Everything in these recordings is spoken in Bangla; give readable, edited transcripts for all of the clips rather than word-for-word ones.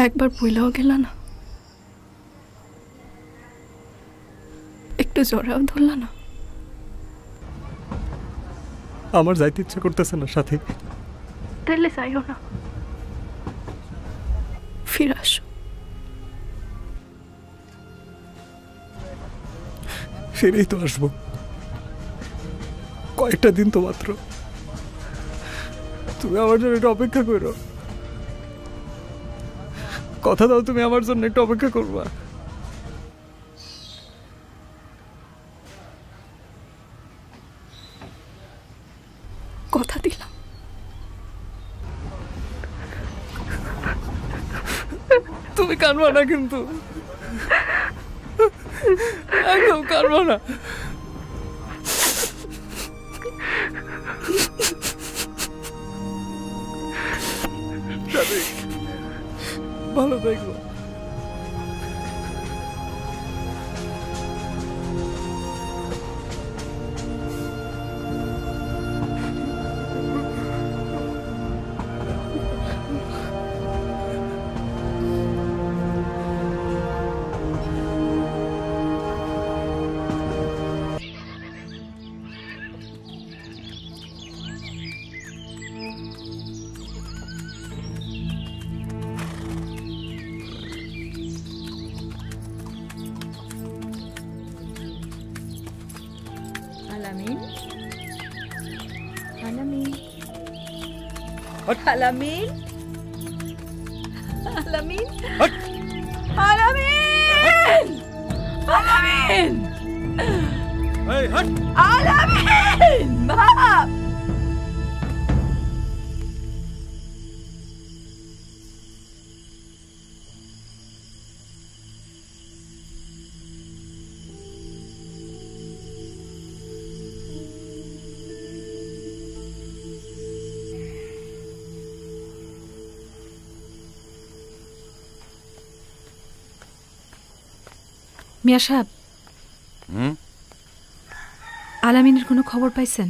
একবার বইলাও গেল না, একটু জড়াও ধরলা না। আমার যাইতে ইচ্ছা করতেছে না সাথে। তাহলে যাইও না, ফিরে আসো। ফিরেই তো আসবো, কয়েকটা দিন তো মাত্র। তুমি আমার জন্য একটু অপেক্ষা করো, কথা দাও তুমি আমার জন্য একটু অপেক্ষা করবা। কথা দিলাম। তুমি কাঁদবা না কিন্তু, একদম কাঁদবা না। ভালো থাকবো। আলামিন, আলামিন, আলামিন, আলামিন, আলামিন, আলামিন, আলামিন, বাপ। মিয়া সাহেব, আলামিনের কোনো খবর পাইছেন?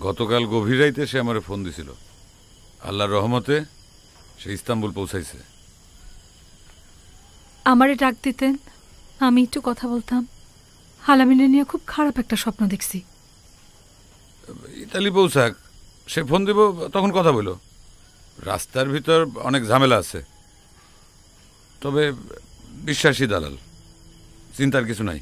গতকাল গভীর রাইতে সে আমারে ফোন দিছিল। আল্লাহর রহমতে সে ইস্তাম্বুল পৌঁছাইছে। আমারে ডাক দিতেন, আমি একটু কথা বলতাম। আলামিনের নিয়ে খুব খারাপ একটা স্বপ্ন দেখছি। ইতালি পৌঁছাক, সে ফোন দিব তখন কথা বলো। রাস্তার ভিতর অনেক ঝামেলা আছে, তবে বিশ্বাসী দালাল, চিন্তার কিছু নাই।